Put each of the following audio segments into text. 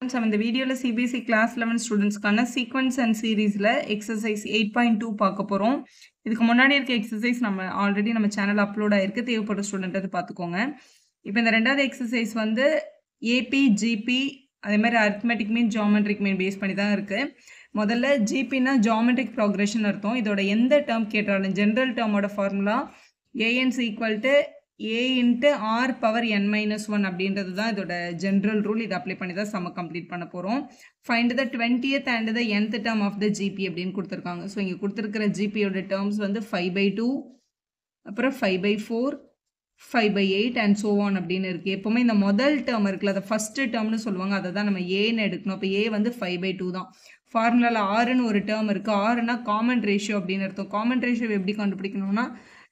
இந்த வீடியோல CBSE class 11 ஸ்டூடெண்ட்ஸ்க்கான சீக்வென்ஸ் அண்ட் சீரீஸ்ல எக்ஸசைஸ் 8.2 பார்க்க போறோம். இதுக்கு முன்னாடி இருக்க எக்ஸசைஸ் நம்ம ஆல்ரெடி நம்ம சேனல் அப்லோட் ஆயிருக்கு. தேவைப்படுற ஸ்டூடெண்ட் அது பார்த்துக்கோங்க. இப்போ இந்த ரெண்டாவது எக்ஸசைஸ் வந்து ஏபி ஜிபி அதே மாதிரி arithmetic mean geometric mean base பண்ணி தான் இருக்கு. முதல்ல ஜிபின்னா ஜியோமெட்ரிக் ப்ராக்ரெஷன் அர்த்தம். இதோட எந்த டேர்ம் கேட்டாலும் ஜென்ரல் டேர்மோட ஃபார்முலா ஏஎன்ஸ் equal to a into r power n minus 1 அப்படின்றது தான் இதோட ஜென்ரல் ரூல். இதை அப்ளை பண்ணி தான் சம்ம கம்ப்ளீட் பண்ண போகிறோம். Find the 20th and the nth term of the gp அப்படின்னு கொடுத்துருக்காங்க. ஸோ இங்கே கொடுத்துருக்கிற ஜிபியோட டேர்ம்ஸ் வந்து 5/2 அப்புறம் 5/4 5/8 அண்ட் ஸோ ஆன் அப்படின்னு இருக்குது. எப்போவுமே இந்த முதல் டேர்ம் இருக்குல்ல அதை ஃபஸ்ட்டு டேர்ம்னு சொல்லுவாங்க. அதை தான் நம்ம ஏன்னு எடுக்கணும். அப்போ ஏ வந்து 5/2 தான். ஃபார்முலாவில் ஆறுன்னு ஒரு டேர்ம் இருக்குது. ஆறுனா காமன் ரேஷியோ அப்படின்னு அர்த்தம். காமன் ரேஷியோ எப்படி கண்டுபிடிக்கணும்னா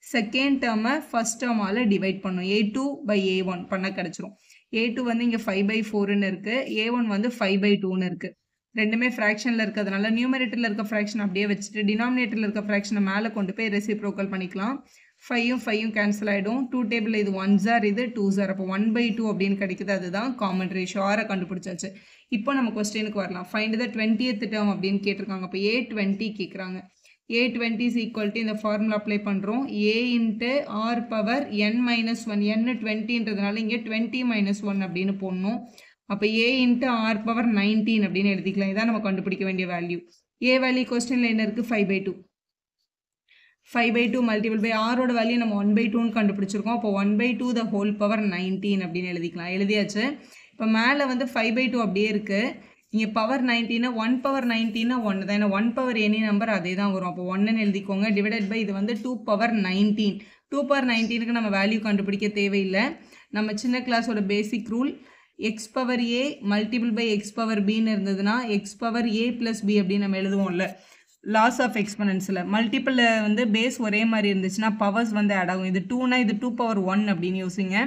செகண்ட் டேர்மை ஃபஸ்ட் டேர்மால் டிவைட் பண்ணும். a2/a1 பண்ண கிடச்சிரும். a2 வந்து இங்கே 5/4ன்னு இருக்குது, a1 வந்து 5/2ன்னு இருக்குது. ரெண்டுமே ஃப்ராக்ஷனில் இருக்கிறதுனால நியூமரேட்டரில் இருக்க ஃப்ராக்ஷன் அப்படியே வச்சுட்டு டினாமினேட்டரில் இருக்க ஃப்ராக்ஷனை மேலே கொண்டு போய் ரெசிப்ரோக்கல் பண்ணிக்கலாம். 5ம் 5ம் கேன்சல் ஆகிடும். 2 டேபிள் இது 1 ஜார் இது 2 ஜார். அப்போ 1/2 அப்படின்னு கிடைக்குது. அதுதான் காமன் ரேஷியோ. ஆரை கண்டுபிடிச்சாச்சு. இப்போ நம்ம கொஸ்டினுக்கு வரலாம். ஃபைண்ட் த 20th டேர்ம் அப்படின்னு கேட்டிருக்காங்க. அப்போ a20 கேட்குறாங்க. a20 is equal to இந்த ஃபார்முலா அப்ளை பண்ணுறோம். a into r power n minus 1 n 20ன்றதுனால இங்கே 20 minus 1 அப்படின்னு போடணும். அப்போ a into r power 19 அப்படின்னு எழுதிக்கலாம். இதான் நம்ம கண்டுபிடிக்க வேண்டிய வேல்யூ. a வேல்யூ கொஸ்டினில் என்ன இருக்குது? 5/2. 5/2 மல்டிபிள் பை ஆரோட வேல்யூ நம்ம 1/2ன்னு கண்டுபிடிச்சிருக்கோம். அப்போ 1/2 the whole power 19 அப்படின்னு எழுதிக்கலாம். எழுதியாச்சு. இப்போ மேலே வந்து 5/2 அப்படியே இருக்குது. இங்கே பவர் 19 1 பவர் 19 1 தான். ஏன்னா 1 பவர் எனி நம்பர் அதே தான் வரும். அப்போ 1ன்னு எழுதிக்கோங்க. டிவைடட் பை இது வந்து 2 பவர் 19. 2 பவர் 19க்கு நம்ம வேல்யூ கண்டுபிடிக்க தேவையில்லை. நம்ம சின்ன கிளாஸோட basic rule X power A multiple by X power பின்னு இருந்ததுன்னா X power A plus B அப்படின்னு நம்ம எழுதுவோம்ல லாஸ் ஆஃப் எக்ஸ்பனன்ஸில். மல்டிப்பிளில் வந்து பேஸ் ஒரே மாதிரி இருந்துச்சுன்னா பவர்ஸ் வந்து ஆட் ஆகும். இது 2னா இது 2 பவர் 1 அப்படின்னு யோசிங்க.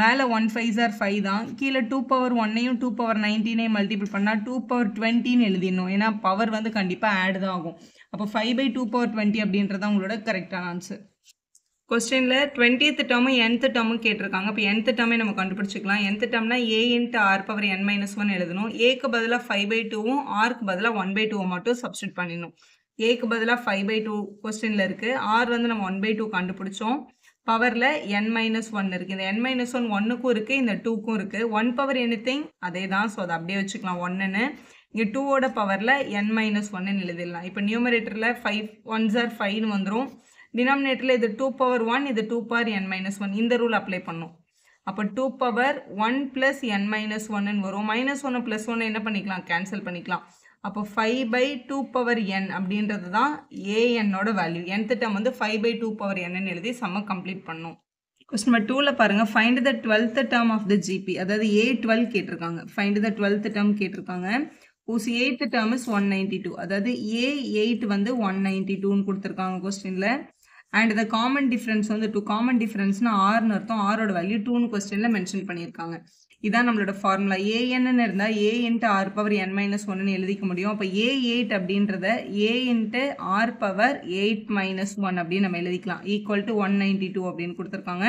மேலே 1 5s are 5 தான். கீழே 2 பவர் 1ஐயும் 2 பவர் 19ஐயும் மல்டிபிள் பண்ணால் 2 பவர் 20ன்னு எழுதிடணும். ஏன்னா பவர் வந்து கண்டிப்பாக ஆட் தான் ஆகும். அப்போ 5/2 பவர் 20 அப்படின்றதான் உங்களோட கரெக்டான ஆன்சர். கொஸ்டினில் 20th டேர்மு nth டேர்மும் கேட்டிருக்காங்க. இப்போ nth டேர்மே நம்ம கண்டுபிடிச்சிக்கலாம். nth டேர்ம்னா a into r power n minus 1 எழுதணும். ஏக்கு பதிலாக 5/2வும் ஆருக்கு பதிலாக 1/2 மட்டும் சப்ஸ்டியூட் பண்ணிடணும். ஏக்கு பதிலாக 5/2 கொஸ்டினில் இருக்குது. ஆர் வந்து நம்ம 1/2 கண்டுபிடிச்சோம். பவரில் n-1 இருக்குது. இந்த n-1 1க்கும் இருக்குது, இந்த 2க்கும் இருக்குது. 1 பவர் எனிதிங் அதே தான். ஸோ அதை அப்படியே வச்சுக்கலாம் 1ன்னு. இங்கே 2ஓட பவரில் n-1ன்னு எழுதிடலாம். இப்போ நியூமரேட்டரில் 5 1s are 5ன்னு வந்துடும். டினாமினேட்டரில் இது 2 பவர் 1 இது 2 பவர் n-1. இந்த ரூல் அப்ளை பண்ணும். அப்போ 2 பவர் 1 ப்ளஸ் n-1ன்னு வரும். -1 ப்ளஸ் 1 என்ன பண்ணிக்கலாம்? கேன்சல் பண்ணிக்கலாம். அப்போ 5/2 பவர் n அப்படின்றது தான் ஏஎன்னோட வேல்யூ. nth டேர்ம் வந்து 5/2 பவர் n எழுதி சம்ம கம்ப்ளீட் பண்ணும். கொஸ்டின் நம்பர் 2ல பாருங்கள். Find the 12th term of the GP, அதாவது a12 கேட்டிருக்காங்க. ஃபைண்ட் த 12th டேர்ம் கேட்டிருக்காங்க. whose 8th term is 192. அதாவது a8 வந்து 192ன்னு கொடுத்துருக்காங்க கொஸ்டினில். அண்ட் த காமன் டிஃப்ரென்ஸ் வந்து 2. காமன் டிஃப்ரென்ஸ்னா ஆர்னு அர்த்தம். ஆரோட வேல்யூ 2ன்னு கொஸ்டினில் மென்ஷன் பண்ணியிருக்காங்க. இதான் நம்மளோட ஃபார்முலா. ஏஎன்னு இருந்தால் a into r power n-1ன்னு எழுதிக்க முடியும். அப்போ a8 அப்படின்றத a into r power 8-1 அப்படின்னு நம்ம எழுதிக்கலாம். ஈக்குவல் டு 192 அப்படின்னு கொடுத்துருக்காங்க.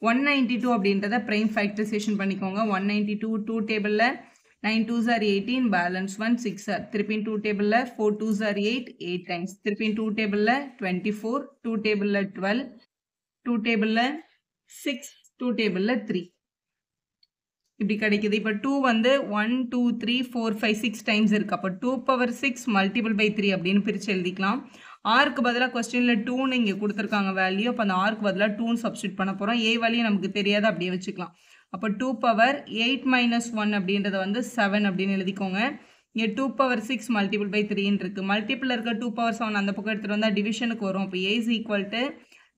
192 அப்படின்றத ப்ரைம் ஃபேக்டரைசேஷன் பண்ணிக்கோங்க. 192 2 டேபிளில் 9 2s are 18 பேலன்ஸ் 1 6 are. திருப்பின் 2 டேபிளில் 4 2s are 8 டைம்ஸ். திருப்பின் 2 டேபிளில் 24 2 டேபிளில் 12 2 டேபிளில் 6 2 டேபிளில் 3 இப்படி கிடைக்குது. இப்போ 2 வந்து 1 2 3 4 5 6 டைம்ஸ் இருக்குது. அப்போ 2 பவர் 6 மல்டிபிள் பை 3 அப்படின்னு பிரித்து எழுதிக்கலாம். ஆருக்கு பதிலாக கொஸ்டினில் 2ன்னு இங்கே கொடுத்துருக்காங்க வேல்யூ. அப்போ அந்த ஆருக்கு பதிலாக 2ன்னு சப்ஸ்டியூட் பண்ண போகிறோம். ஏ வேல்யூ நமக்கு தெரியாது, அப்படியே வச்சுக்கலாம். அப்போ 2 பவர் 8-1 அப்படின்றத வந்து 7 அப்படின்னு எழுதிக்கோங்க. இங்கே 2 பவர் 6 மல்டிபிள் பை 3ன்னு இருக்குது. மல்டிபிள் இருக்க 2 பவர் 7 அந்த பக்கம் எடுத்துகிட்டு வந்தால் டிவிஷனுக்கு வரும். அப்போ A is equal to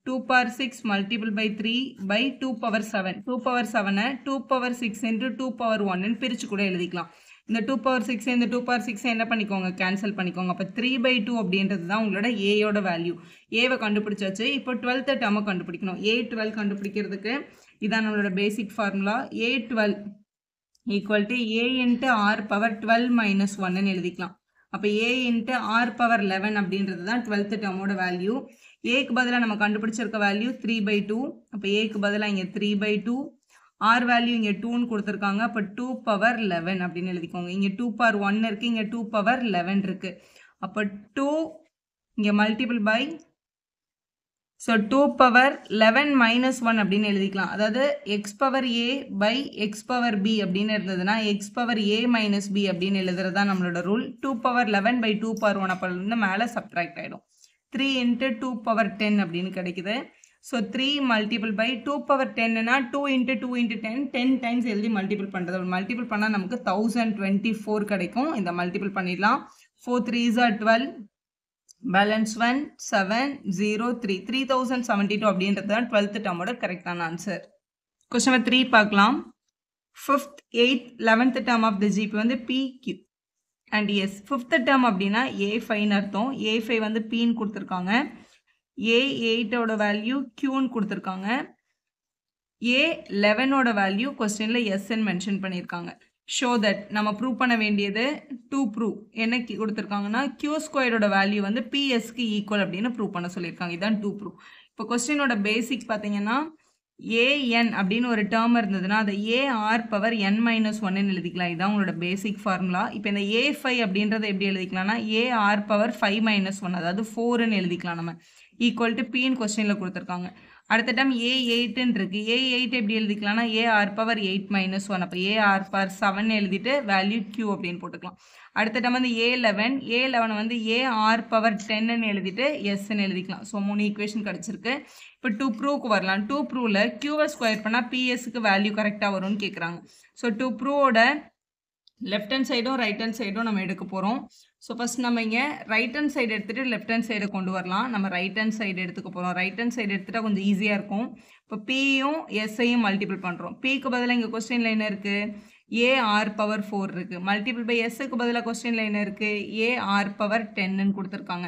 2 power 6 multiple by 3 by 2 power 7. 2 power 7 2 power 6 இன்ட்டு 2 பவர் 1ன்னு பிரித்து கூட எழுதிக்கலாம். இந்த 2 பவர் 6 இந்த 2 பவர் 6 என்ன பண்ணிக்கோங்க? கேன்சல் பண்ணிக்கோங்க. அப்போ 3/2 அப்படின்றது தான் உங்களோட ஏயோட வேல்யூ. ஏவை கண்டுபிடிச்சாச்சு. இப்போ 12th டேர்மை கண்டுபிடிக்கணும். a12 கண்டுபிடிக்கிறதுக்கு இதான் நம்மளோட basic formula. a12 equal to a into r power 12-1ன்னு எழுதிக்கலாம். அப்போ a into r பவர் 11 அப்படின்றது தான் 12th டேர்மோட வேல்யூ. ஏக்கு பதிலாக நம்ம கண்டுபிடிச்சிருக்க வேல்யூ 3/2. அப்போ ஏக்கு பதிலாக இங்கே 3/2 ஆர் வேல்யூ இங்கே 2ன்னு கொடுத்துருக்காங்க. அப்போ 2 பவர் 11 அப்படின்னு எழுதிக்கோங்க. இங்கே 2 பவர் 1 இருக்குது, இங்கே 2 பவர் 11 இருக்குது. அப்போ 2 இங்கே multiple by, so 2 power 11 minus 1 அப்படின்னு எழுதிக்கலாம். அதாவது x power a by X power b அப்படின்னு இருந்ததுன்னா X power a minus b அப்படின்னு எழுதுறது தான் நம்மளோட ரூல். 2 பவர் 11 பை 2 பவர் 1 அப்போ வந்து மேலே சப்ட்ராக்ட் ஆகிடும். 3 இன்ட்டு 2 பவர் 10 அப்படின்னு கிடைக்குது. ஸோ 3 மல்டிபிள் பை 2 பவர் 10னா 2 இன்ட்டு 2 இன்ட்டு 10 டைம்ஸ் எழுதி மல்டிபிள் பண்ணுறது. மல்டிபிள் பண்ணால் நமக்கு 1024 கிடைக்கும். இந்த மல்டிபிள் பண்ணிடலாம். 4 3s are 12, பேலன்ஸ் 1 7 0 3 3072 அப்படின்றது தான் 12th டேர்மோட கரெக்டான ஆன்சர். கொஸ்டின் நம்பர் 3 பார்க்கலாம். 5th 8th 11th term of the GP வந்து PQ and S. 5th term அப்படின்னா A5ன்னு அர்த்தம். A5 வந்து Pன்னு கொடுத்துருக்காங்க. A8ஓட வேல்யூ Qன்னு கொடுத்துருக்காங்க. A11ஓட வேல்யூ கொஸ்டினில் எஸ்ன்னு மென்ஷன் பண்ணியிருக்காங்க. ஷோ தட் நம்ம ப்ரூவ் பண்ண வேண்டியது டு ப்ரூவ் என்ன கொடுத்துருக்காங்கன்னா Q ஸ்கொயரோட வேல்யூ வந்து PSக்கு ஈக்குவல் அப்படின்னு ப்ரூவ் பண்ண சொல்லியிருக்காங்க. இதுதான் டு ப்ரூவ். இப்போ கொஸ்டினோட பேசிக் பார்த்தீங்கன்னா AN அப்படின்னு ஒரு டேர்ம் இருந்ததுன்னா அதை AR பவர் N மைனஸ் 1ன்னு எழுதிக்கலாம். இதுதான் உங்களோட பேசிக் ஃபார்முலா. இப்போ இந்த A5 அப்படின்றத எப்படி எழுதிக்கலாம்னா AR பவர் 5 மைனஸ் 1 அதாவது 4ன்னு எழுதிக்கலாம். நம்ம ஈக்குவல் டு Pன்னு கொஸ்டினில் கொடுத்துருக்காங்க. அடுத்த டைம் A8ன்னு இருக்கு. A8 எப்படி எழுதிக்கலாம்னா AR பவர் 8 மைனஸ் 1. அப்போ AR பவர் 7 எழுதிட்டு வேல்யூ Q அப்படின்னு போட்டுக்கலாம். அடுத்த டைம் வந்து A11 வந்து AR பவர் 10ன்னு எழுதிட்டு Sன்னு எழுதிக்கலாம். ஸோ 3 ஈக்குவேஷன் கிடச்சிருக்கு. இப்போ 2 ப்ரூவ்க்கு வரலாம். 2 ப்ரூவில் Qவை ஸ்கொயர் பண்ணால் PSக்கு வேல்யூ கரெக்டாக வரும்னு கேட்குறாங்க. ஸோ 2 ப்ரூவோட லெஃப்ட் ஹேண்ட் சைடும் ரைட் ஹேண்ட் சைடும் நம்ம எடுக்க போகிறோம். ஸோ ஃபஸ்ட் நம்ம இங்கே ரைட் ஹேண்ட் சைடு எடுத்துகிட்டு லெஃப்ட் ஹேண்ட் சைடை கொண்டு வரலாம். நம்ம ரைட் ஹேண்ட் சைடு எடுத்துக்க போகிறோம். ரைட் ஹேண்ட் சைடு எடுத்துகிட்டா கொஞ்சம் ஈஸியாக இருக்கும். இப்போ Pயும் எஸ்ஐயும் மல்டிபிள் பண்ணுறோம். Pக்கு பதிலாக இங்கே கொஸ்டினில் என்ன இருக்குது? AR பவர் 4 இருக்குது. மல்டிபிள் பை எஸ்ஸுக்கு பதிலாக கொஸ்டினில் என்ன இருக்குது? AR பவர் 10ன்னு கொடுத்துருக்காங்க.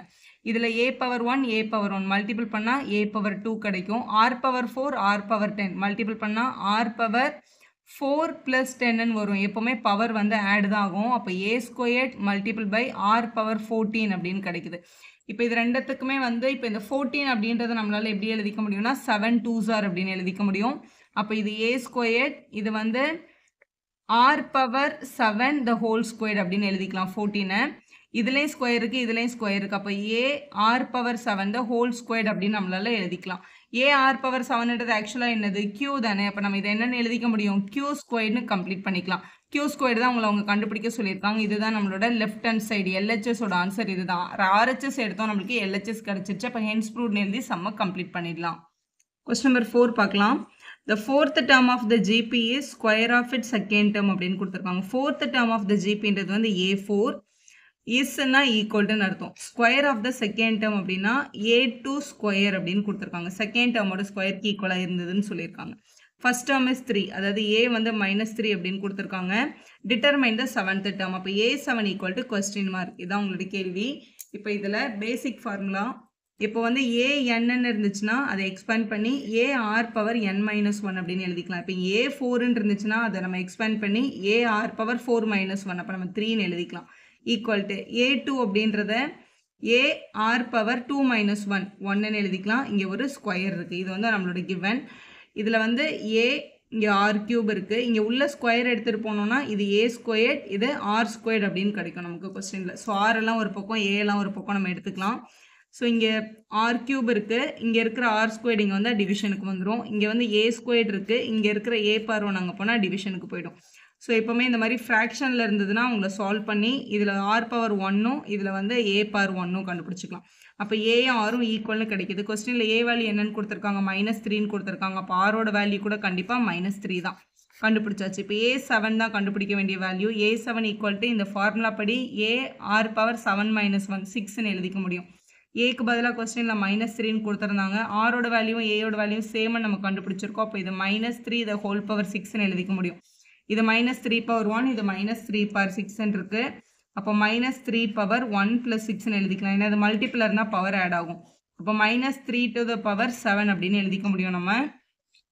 இதில் A power 1 A power 1 multiple பண்ணால் A பவர் 2 கிடைக்கும். R power 4 R power 10 multiple பண்ணால் R பவர் 4 + 10ன்னு வரும். எப்போவுமே பவர் வந்து ஆட் தான் ஆகும். அப்போ A squared multiple by R power 14 அப்படின்னு கிடைக்குது. இப்போ இது ரெண்டுத்துக்குமே வந்து இப்போ இந்த 14 அப்படின்றத நம்மளால் எப்படி எழுதிக்க முடியும்னா 7 2s are அப்படின்னு எழுதிக்க முடியும். அப்போ இது A ஸ்கொயர்ட், இது வந்து R power 7 the whole squared அப்படின்னு எழுதிக்கலாம் 14. இதுலேயும் ஸ்கொயர் இருக்குது, இதுலேயும் ஸ்கொயர் இருக்குது. அப்போ AR power 7 the whole squared அப்படின்னு நம்மளால எழுதிக்கலாம். AR பவர் 7ன்றது ஆக்சுவலாக என்னது? Q தானே. அப்போ நம்ம இதை என்னென்னு எழுதிக்க முடியும்? Q ஸ்கொயர்னு கம்ப்ளீட் பண்ணிக்கலாம். Q ஸ்கொயர் தான் அவங்க கண்டுபிடிக்க சொல்லியிருக்காங்க. இதுதான் நம்மளோட லெஃப்ட் ஹேண்ட் சைடு LHSோட ஆன்சர் இதுதான். RHS எடுத்தோம், நம்மளுக்கு LHS கிடச்சிருச்சு. அப்போ ஹென்ஸ் ப்ரூவ்னு எழுதி சம்மை கம்ப்ளீட் பண்ணிடலாம். கொஸ்டின் நம்பர் 4 பார்க்கலாம். The fourth term of the GP is square of its second term அப்படின்னு கொடுத்துருக்காங்க. fourth term of the GPன்றது வந்து A4 isன்னா ஈக்குவல்ட்டுன்னு அர்த்தம். Square of the second term அப்படின்னா A2 ஸ்கொயர் அப்படின்னு கொடுத்துருக்காங்க. செகண்ட் டேர்மோட ஸ்கொயருக்கு ஈக்குவலாக இருந்ததுன்னு சொல்லியிருக்காங்க. ஃபர்ஸ்ட் டேர்ம் இஸ் 3, அதாவது A வந்து -3 அப்படின்னு கொடுத்துருக்காங்க. டிட்டர்மைன் த 7th டேர்ம். அப்போ A7 equal to question mark. இதுதான் உங்களுடைய கேள்வி. இப்போ இதில் பேசிக் ஃபார்முலா இப்போ வந்து ANன்னு இருந்துச்சுன்னா அதை எக்ஸ்பேண்ட் பண்ணி AR பவர் N மைனஸ் 1 அப்படின்னு எழுதிக்கலாம். இப்போ A4ன்னு இருந்துச்சுன்னா அதை நம்ம எக்ஸ்பேண்ட் பண்ணி AR பவர் 4 மைனஸ் 1 அப்போ நம்ம 3ன்னு எழுதிக்கலாம். ஈக்குவல் டு A2 அப்படின்றத AR பவர் 2 மைனஸ் 1ன்னு எழுதிக்கலாம். இங்கே ஒரு ஸ்கொயர் இருக்குது. இது வந்து நம்மளோட கிவன். இதில் வந்து இங்கே R³ இருக்குது. இங்கே உள்ள ஸ்கொயர் எடுத்துகிட்டு போனோம்னா இது A ஸ்கொயர்ட், இது R ஸ்கொயர்ட் அப்படின்னு கிடைக்கும் நமக்கு கொஸ்டினில். ஸோ R எல்லாம் ஒரு பக்கம், A எல்லாம் ஒரு பக்கம் நம்ம எடுத்துக்கலாம். ஸோ இங்கே R³ இருக்குது, இங்கே இருக்கிற R ஸ்கொயர்ட் இங்கே வந்து டிவிஷனுக்கு வந்துடும். இங்கே வந்து A ஸ்கொயர்ட் இருக்குது, இங்கே இருக்கிற A பவர் 1 அங்கே போனால் டிவிஷனுக்கு போயிடும். ஸோ எப்போவுமே இந்த மாதிரி ஃப்ராக்ஷனில் இருந்ததுன்னா உங்களை சால்வ் பண்ணி இதில் R பவர் 1ம் இதில் வந்து A பவர் 1ம் கண்டுபிடிச்சிக்கலாம். அப்போ ஏயும் ஆரும் ஈக்குவல்னு கிடைக்கிது. கொஸ்டினில் A வேல்யூ என்னன்னு கொடுத்துருக்காங்க? -3ன்னு கொடுத்துருக்காங்க. அப்போ ஆரோட வேல்யூ கூட கண்டிப்பாக -3 தான். கண்டுபிடிச்சாச்சு. இப்போ A7 தான் கண்டுபிடிக்க வேண்டிய வேல்யூ. A7 ஈக்குவல் டு இந்த ஃபார்முலா படி AR பவர் 7 மைனஸ் 1 6ன்னு எழுதிக்க முடியும். ஏக்கு பதிலாக கொஸ்டினில் -3ன்னு கொடுத்துருந்தாங்க. ஆரோட வேல்யூவும் ஏயோட வேல்யூவும் சேம்னு நம்ம கண்டுபிடிச்சிருக்கோம். அப்போ இது -3 the whole power 6ன்னு எழுதிக்க முடியும். இது -3 பவர் 1, இது -3 பவர் 6ன்னு இருக்குது. அப்போ -3 பவர் 1 + 6ன்னு எழுதிக்கலாம். ஏன்னா இது மல்டிபிள் இருந்தால் பவர் ஆட் ஆகும். அப்போ -3 to the power 7 அப்படின்னு எழுதிக்க முடியும் நம்ம.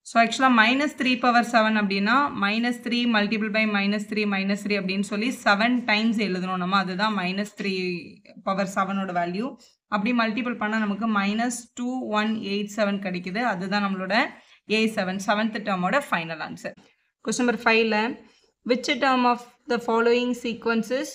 ஸோ ஆக்சுவலாக -3 பவர் 7 அப்படின்னா -3 மல்டிபிள் பை -3 அப்படின்னு சொல்லி 7 டைம்ஸ் எழுதணும் நம்ம. அதுதான் -3 பவர் 7ஓட வேல்யூ. அப்படி மல்டிபிள் பண்ணால் நமக்கு -2187 கிடைக்குது. அதுதான் நம்மளோட A7 7th டேர்மோட ஃபைனல் ஆன்சர். Question number 5ல which term of the following sequences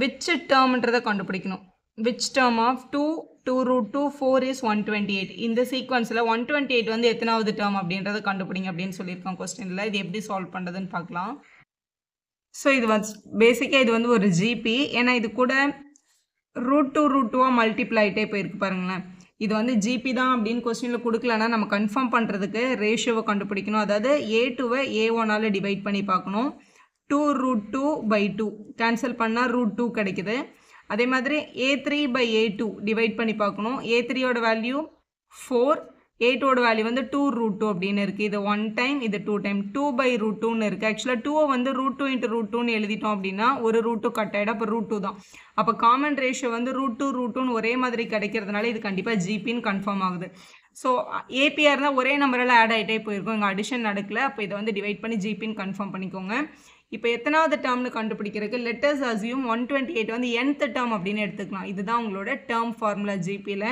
which termன்றதை கண்டுபிடிக்கணும். which term of 2 root 2 4 is 128 இந்த சீக்வன்ஸில் 128 வந்து எத்தனாவது டேர்ம் அப்படின்றத கண்டுபிடிங்க அப்படின்னு சொல்லியிருக்கோம் கொஸ்டினில். இது எப்படி சால்வ் பண்ணுறதுன்னு பார்க்கலாம். ஸோ இது வந்து பேசிக்காக இது வந்து ஒரு ஜிபி, ஏன்னா இது கூட ரூட் 2 மல்டிப்ளை ஆகிட்டே போயிருக்கு பாருங்களேன். இது வந்து ஜிபி தான் அப்படின்னு கொஸ்டினில் கொடுக்கலன்னா நம்ம கன்ஃபார்ம் பண்ணுறதுக்கு ரேஷியோவை கண்டுபிடிக்கணும். அதாவது A2வை A1ஆல் டிவைட் பண்ணி பார்க்கணும். 2 root 2/2 கேன்சல் பண்ணால் root 2 கிடைக்குது. அதே மாதிரி A3/A2 டிவைட் பண்ணி பார்க்கணும். A3யோட வேல்யூ 4, A2வோட வேல்யூ வந்து 2 root 2 அப்படின்னு இருக்குது. இது 1 டைம், இது 2 டைம், 2/√2ன்னு இருக்குது. ஆக்சுவலாக 2 வந்து root 2 × √2ன்னு எழுதிட்டோம் அப்படின்னா ஒரு root 2 கட் ஆகிடும். அப்போ root 2 தான். அப்போ காமன் ரேஷியோ வந்து root 2/√2ன்னு ஒரே மாதிரி கிடைக்கிறதுனால இது கண்டிப்பாக ஜிபின்னு கன்ஃபார்ம் ஆகுது. ஸோ ஏபிஆர் தான் ஒரே நம்பரெல்லாம் ஆட் ஆகிட்டே போயிருக்கும், இங்கே அடிஷன் நடக்கல. அப்போ இதை வந்து டிவைட் பண்ணி ஜிபின்னு கன்ஃபார்ம் பண்ணிக்கோங்க. இப்போ எத்தனாவது டேர்ம்னு கண்டுபிடிக்கிறதுக்கு லெட்டர்ஸ் அசியூம் 128 வந்து nth டேர்ம் அப்படின்னு எடுத்துக்கலாம். இதுதான் உங்களோட டேர்ம் ஃபார்முலா ஜிபியில்.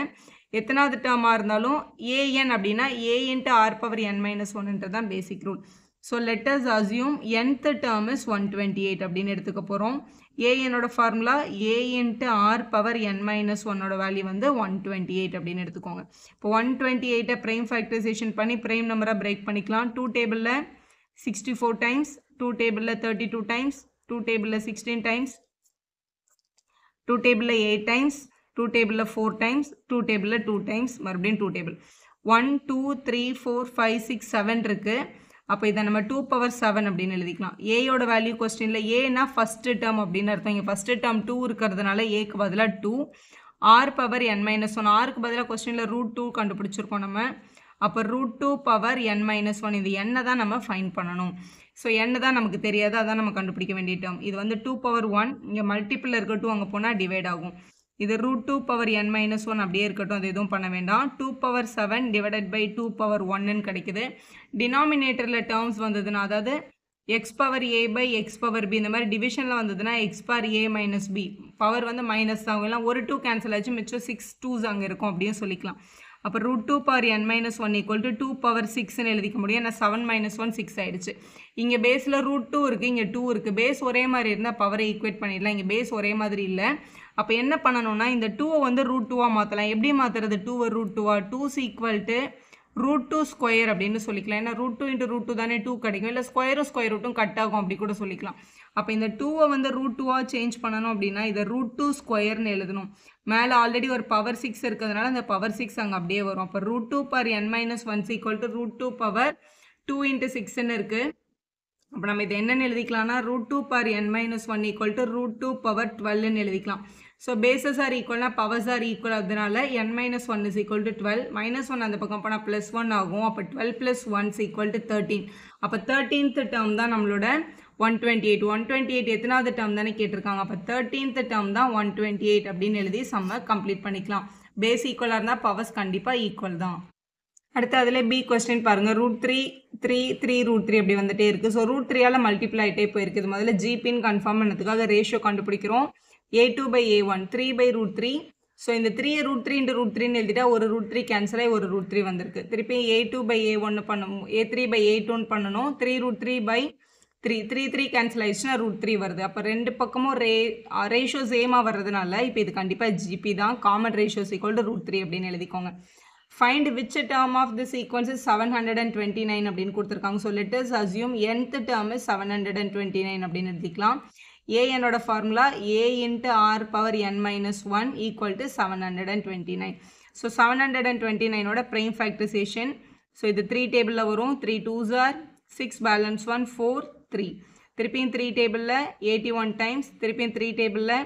எத்தனாவது டேர்மாக இருந்தாலும் ஏஎன் அப்படின்னா A × R⁻n−1 தான் பேசிக் rule. So let us assume nth term is 128 அப்படின்னு எடுத்துக்க போகிறோம். ஏஎனோட ஃபார்முலா A × R⁻n−1 வேல்யூ வந்து 128 அப்படின்னு எடுத்துக்கோங்க. இப்போ 128 ப்ரைம் ஃபேக்டரைசேஷன் பண்ணி ப்ரைம் நம்பராக பிரேக் பண்ணிக்கலாம். 2 டேபிளில் 64 டைம்ஸ், 2 டேபிளில் 32 டைம்ஸ், 2 டேபிளில் 16 டைம்ஸ், 2 டேபிளில் 8 டைம்ஸ், 2 டேபிளில் 4 டைம்ஸ், 2 டேபிளில் 2 டைம்ஸ், மறுபடியும் 2 டேபிள். 1 2 3 4 5 6 7 இருக்குது. அப்போ இதை நம்ம 2⁻7 அப்படின்னு எழுதிக்கலாம். ஏயோட வேல்யூ கொஸ்டினில் ஏன்னா ஃபஸ்ட்டு டேர்ம் அப்படின்னு அர்த்தம். இங்கே ஃபஸ்ட்டு டேர்ம் 2 இருக்கிறதுனால ஏக்கு பதிலாக 2, R⁻n−1 ஆருக்கு பதிலாக கொஸ்டினில் root 2 கண்டுபிடிச்சிருக்கோம் நம்ம. அப்போ root 2⁻n−1 இது என்ன தான் நம்ம ஃபைன் பண்ணணும். ஸோ என்ன தான் நமக்கு தெரியாது, அதான் நம்ம கண்டுபிடிக்க வேண்டிய டேர்ம். இது வந்து 2⁻1, இங்கே மல்டிப்பிள் இருக்கட்டும், அங்கே போனால் டிவைட் ஆகும். இது root 2⁻n−1 அப்படியே இருக்கட்டும், அது எதுவும் பண்ண வேண்டாம். 2⁻7 டிவைடட் பை 2⁻1ன்னு கிடைக்குது. டினாமினேட்டரில் டேர்ம்ஸ் வந்ததுன்னா, அதாவது x⁻a/x⁻b இந்த மாதிரி டிவிஷனில் வந்ததுன்னா x⁻a−b பவர் வந்து மைனஸ் ஆகும். இல்லை ஒரு 2 கேன்சல் ஆச்சு, மிச்சம் 6 2s அங்கே இருக்கும் அப்படின்னு சொல்லிக்கலாம். அப்போ root 2⁻n−1 = 2⁻6ன்னு எழுதிக்க முடியும். ஏன்னா 7 - 1 6 ஆயிடுச்சு. இங்கே பேஸில் root 2 இருக்குது, இங்கே 2 இருக்குது. பேஸ் ஒரே மாதிரி இருந்தால் பவரை ஈக்குவேட் பண்ணிடலாம். இங்கே பேஸ் ஒரே மாதிரி இல்லை. அப்போ என்ன பண்ணணும்னா இந்த 2வை வந்து root 2ஆக மாற்றலாம். எப்படி மாற்றுறது? 2வை root 2ஆ 2 √2 ஸ்கொயர் அப்படின்னு சொல்லிக்கலாம். ஏன்னா root 2 × √2 தானே 2 கிடைக்கும். இல்லை ஸ்கொயரும் ஸ்கொயர் ரூட்டும் கட் ஆகும், அப்படி கூட சொல்லிக்கலாம். அப்போ இந்த 2வை வந்து root 2ஆக சேஞ்ச் பண்ணணும் அப்படின்னா இதை root 2 ஸ்கொயர்னு எழுதணும். மேலே ஆல்ரெடி ஒரு பவர் 6 இருக்கிறதுனால அந்த பவர் 6 அங்கே அப்படியே வரும். அப்போ root 2⁻n−1 = root 2 × 6ன்னு இருக்குது. அப்போ நம்ம இதை என்னென்னு எழுதிக்கலாம்னா root 2⁻n−1 = root 2⁻12ன்னு எழுதிக்கலாம். ஸோ பேசஸ் ஆர் ஈக்குவல்னா பவர்ஸ் ஆர் ஈக்குவல், அதனால n-1 = 12. -1 அந்த பக்கம் போனால் +1 ஆகும். அப்போ 12 + 1 = 13. அப்போ 13th டேர்ம் தான் நம்மளோட 128. 128 எத்தனாவது டேர்ம் தானே கேட்டிருக்காங்க. அப்போ 13th டேர்ம் தான் 128 அப்படின்னு எழுதி சம்ம கம்ப்ளீட் பண்ணிக்கலாம். பேஸ் ஈக்குவலாக இருந்தால் பவர்ஸ் கண்டிப்பாக ஈக்குவல் தான். அடுத்து அதில் பி கொஸ்டின் பாருங்கள். root 3 root 3 அப்படி வந்துட்டே இருக்குது. ஸோ root 3ஆல் மல்டிப்ளை ஆகிட்டே போயிருக்குது. முதல்ல ஜிபின்னு கன்ஃபார்ம் பண்ணதுக்காக ரேஷியோ கண்டுபிடிக்கிறோம். A2/A1 3/√3. ஸோ இந்த 3 root 3 × √3ன்னு எழுதிட்டா ஒரு root 3 கேன்சல் ஆகி ஒரு root 3 வந்திருக்கு. திருப்பி A2/A1 பண்ணணும், A3/A2 பண்ணணும். 3 root 3/3 3 கேன்சல் ஆயிடுச்சுன்னா root 3 வருது. அப்போ ரெண்டு பக்கமும் ரேஷியோ சேமாக வர்றதுனால இப்போ இது கண்டிப்பாக ஜிபி தான். காமன் ரேஷியோஸ் = root 3 அப்படின்னு எழுதிக்கோங்க. Find which term of the sequence is 729 அப்படின்னு கொடுத்துருக்காங்க. So let us assume nth term is 729 அப்படின்னு எழுதிக்கலாம். ஏஎனோட ஃபார்முலா A × R⁻n−1 = 729. ஸோ 729ஓட ப்ரைம் ஃபேக்டரைசேஷன். ஸோ இது 3 டேபிளில் வரும். 3 2s are 6 பேலன்ஸ் 1 4 3. திருப்பியும் 3 டேபிளில் 81 டைம்ஸ், திருப்பியும் 3 டேபிளில்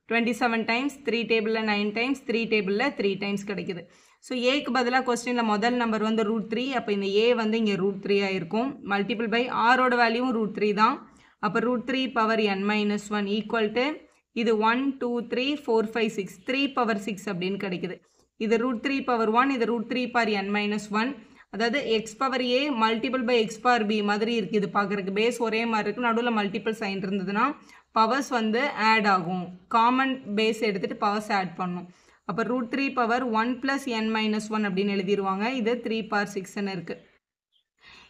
27 டைம்ஸ், 3 டேபிளில் 9 டைம்ஸ், 3 டேபிளில் 3 டைம்ஸ் கிடைக்குது. ஸோ ஏக்கு பதிலாக கொஸ்டினில் முதல் நம்பர் வந்து root 3. அப்போ இந்த ஏ வந்து இங்கே root 3 ஆகிருக்கும். மல்டிபிள் பை ஆரோட வேல்யூவும் root 3 தான். அப்போ root 3⁻n−1 = இது 1 2 3 4 5 6 3/6 அப்படின்னு கிடைக்குது. இது root 3/1, இது root 3⁻n−1. அதாவது x⁻a மல்டிபிள் பை x⁻b மாதிரி இருக்குது. இது பார்க்குறதுக்கு பேஸ் ஒரே மாதிரி இருக்குது, நடுவில் மல்டிபிள் சைன் இருந்ததுன்னா பவர்ஸ் வந்து ஆட் ஆகும். காமன் பேஸ் எடுத்துகிட்டு பவர்ஸ் ஆட் பண்ணும். அப்போ root 3/1 + n-1 அப்படின்னு எழுதிடுவாங்க. இது 3/6ன்னு இருக்குது.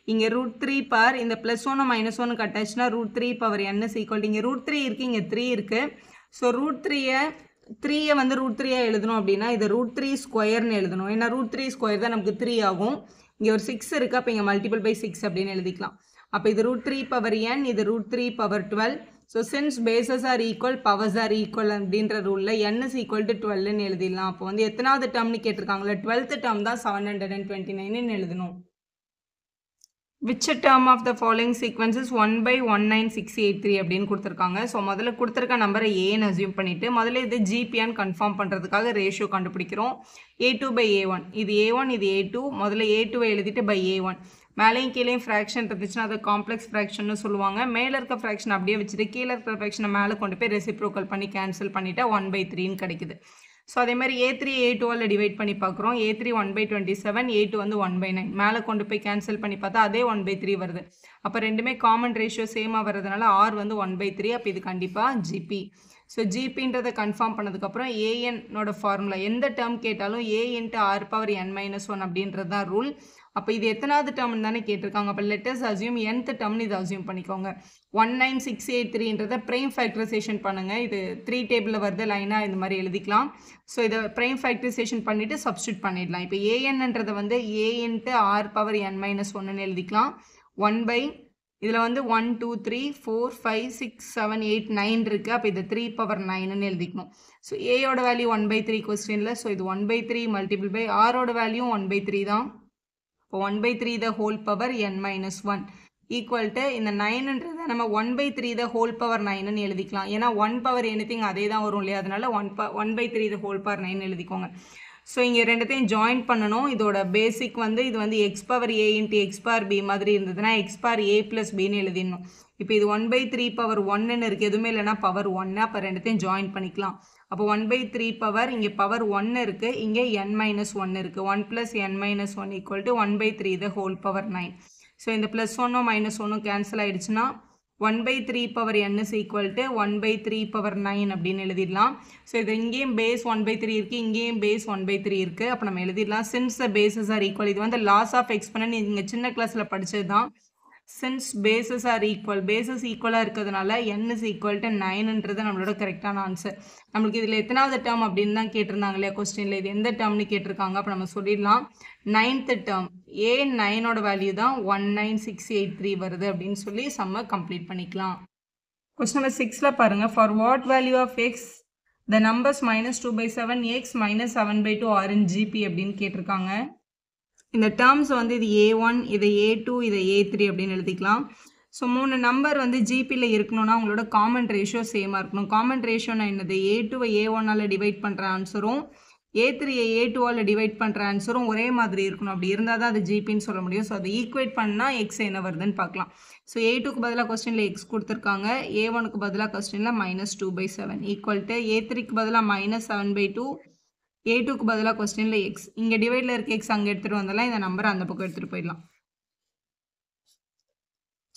இங்கே √3 பவர் இந்த +1 -1 கட்டாச்சுன்னா √3 பவர் n இஸ் ஈக்குவல் இங்கே √3 இருக்குது, இங்கே 3 இருக்குது. ஸோ √3யை வந்து √3 எழுதணும் அப்படின்னா இதை √3 ஸ்கொயர்னு எழுதணும். ஏன்னா √3 ஸ்கொயர் தான் நமக்கு 3 ஆகும். இங்கே ஒரு 6 இருக்குது, அப்போ இங்கே மல்டிபிள் பை 6 அப்படின்னு எழுதிக்கலாம். அப்போ இது √3 பவர் n, இது √3 power 12. So since bases are equal powers are equal அப்படின்ற ரூலில் n இஸ் ஈக்குவல் டு 12ன்னு எழுதிடலாம். அப்போ வந்து எத்தனாவது டேர்ம்னு கேட்டிருக்காங்களே 12th டேர்ம் தான் 729ன்னு எழுதணும். Which term of the following sequence is 1/19683 அப்படின்னு கொடுத்துருக்காங்க. ஸோ முதல்ல கொடுத்துருக்க நம்பரை ஏன்னு அசியூம் பண்ணிவிட்டு முதல்ல இது ஜிபியான்னு கன்ஃபார்ம் பண்ணுறதுக்காக ரேஷியோ கண்டுபிடிக்கிறோம். A2/A1, இது A1, இது A2. முதல்ல A2வை எழுதிட்டு பை A1. மேலேயும் கீழேயும் ஃப்ராக்ஷன் இருந்துச்சுன்னா அது காம்ப்ளெக்ஸ் ஃப்ராக்ஷன்னு சொல்லுவாங்க. மேலே இருக்க ஃப்ராக்ஷன் அப்படியே வச்சுட்டு கீழே இருக்கிற ஃப்ராக்ஷனை மேலே கொண்டு போய் ரெசிப்ரோக்கல் பண்ணி கேன்சல் பண்ணிவிட்டா 1/3ன்னு கிடைக்குது. ஸோ அதே மாதிரி A3 A2ஆல் டிவைட் பண்ணி பார்க்குறோம். A3 1/27, A2 வந்து 1/9. மேலே கொண்டு போய் கேன்சல் பண்ணி பார்த்தா அதே 1/3 வருது. அப்போ ரெண்டுமே காமன் ரேஷியோ சேமாக வர்றதுனால R வந்து 1/3. அப்போ இது கண்டிப்பாக ஜிபி. ஸோ ஜிபின்றதை கன்ஃபார்ம் பண்ணதுக்கப்புறம் ஏஎன்னோட ஃபார்முலா எந்த டேர்ம் கேட்டாலும் A × R⁻n−1 அப்படின்றது தான் ரூல். அப்போ இது எத்தனாவது டேர்ம்னு தானே கேட்டிருக்காங்க. அப்போ லெட்டர்ஸ் அசியூம் nth டேர்ம்னு இது அசியூம் பண்ணிக்கோங்க. 19683ன்றதை ப்ரைம் ஃபேக்டரைசேஷன் பண்ணுங்கள். இது 3 டேபிளில் வருது, லைனாக இந்த மாதிரி எழுதிக்கலாம். ஸோ இதை ப்ரைம் ஃபேக்டரைசேஷன் பண்ணிவிட்டு சப்ஸ்டியூட் பண்ணிடலாம். இப்போ ஏஎன்ன்றதை வந்து A × R⁻n−1ன்னு எழுதிக்கலாம். 1/ இதில் வந்து 1 2 3 4 5 6 7 8 9 இருக்குது. அப்போ இது 3/9ன்னு எழுதிக்கணும். ஸோ ஏயோட வேல்யூ 1/3 கொஸ்டினில். ஸோ இது 1/3 மல்டிபிள் பை ஆரோட வேல்யூ 1/3 தான். இப்போ 1/3 the whole power n-1 equal to இந்த 9ன்றதை நம்ம 1/3 the whole power 9ன்னு எழுதிக்கலாம். ஏன்னா 1 power anything அதே தான் வரும் இல்லையா, அதனால 1/3 the whole power 9 எழுதிக்கோங்க. ஸோ இங்கே ரெண்டுத்தையும் ஜாயின் பண்ணணும். இதோட பேசிக் வந்து இது வந்து x power a × x power b மாதிரி இருந்ததுன்னா x பவர் a + bன்னு எழுதிடணும். இப்போ இது 1/3 பவர் 1ன்னு இருக்குது, எதுவுமே இல்லைன்னா பவர் 1. அப்போ ரெண்டுத்தையும் ஜாயின் பண்ணிக்கலாம். அப்போ 1/3 பவர் இங்கே பவர் 1 இருக்குது, இங்கே n-1 இருக்குது. 1 + n-1 equal to 1/3 the whole power 9. So இந்த +1 -1 கேன்சல் ஆகிடுச்சுன்னா 1/3 power n is equal to 1/3 power 9 அப்படின்னு எழுதிடலாம். ஸோ இது இங்கேயும் பேஸ் 1/3 இருக்குது, இங்கேயும் பேஸ் 1/3 இருக்குது. அப்போ நம்ம எழுதிடலாம் since the bases are equal. இது வந்து லாஸ் ஆஃப் எக்ஸ்பனன்ட் நீங்கள் சின்ன கிளாஸில் படித்தது தான். Since bases are equal, bases ஈக்குவலாக இருக்கிறதுனால n இஸ் ஈக்குவல் டு 9ன்றது நம்மளோட கரெக்டான ஆன்சர். நம்மளுக்கு இதில் எத்தனாவது டேர்ம் அப்படின்னு தான் கேட்டிருந்தாங்க இல்லையா கொஸ்டினில், இது எந்த டேர்ம்னு கேட்டிருக்காங்க. அப்போ நம்ம சொல்லிடலாம் 9th டேர்ம் A9ஓட வேல்யூ தான் 19683 வருது அப்படின்னு சொல்லி சம்ம கம்ப்ளீட் பண்ணிக்கலாம். கொஸ்டின் நம்பர் 6ல் பாருங்கள். For what value of x the numbers -2/7 x -7/2 are in GP அப்படின்னு கேட்டிருக்காங்க. இந்த டேர்ம்ஸ் வந்து இது A1, இதை A2, இதை A3 அப்படின்னு எழுதிக்கலாம். ஸோ 3 நம்பர் வந்து ஜிபியில் இருக்கணும்னா உங்களோட காமன் ரேஷியோ சேமாக இருக்கணும். காமன் ரேஷியோனா என்னது, A2வை A1ஆல் டிவைட் பண்ணுற ஆன்சரும் A3யை A2ஆல் டிவைட் பண்ணுற ஆன்சரும் ஒரே மாதிரி இருக்கணும். அப்படி இருந்தால் தான் அது ஜிபின்னு சொல்ல முடியும். ஸோ அதை ஈக்குவேட் பண்ணால் எக்ஸ் என்ன வருதுன்னு பார்க்கலாம். ஸோ A2க்கு பதிலாக கொஸ்டினில் எக்ஸ் கொடுத்துருக்காங்க, A1க்கு பதிலாக கொஸ்டினில் -2/7 ஈக்குவல் டு A3க்கு பதிலாக -7/2, A2க்கு பதிலாக கொஸ்டினில் எக்ஸ். இங்கே டிவைடில் இருக்க எக்ஸ் அங்கே எடுத்துகிட்டு வந்தாலும் இந்த நம்பரை அந்த பக்கம் எடுத்துகிட்டு போயிடலாம்.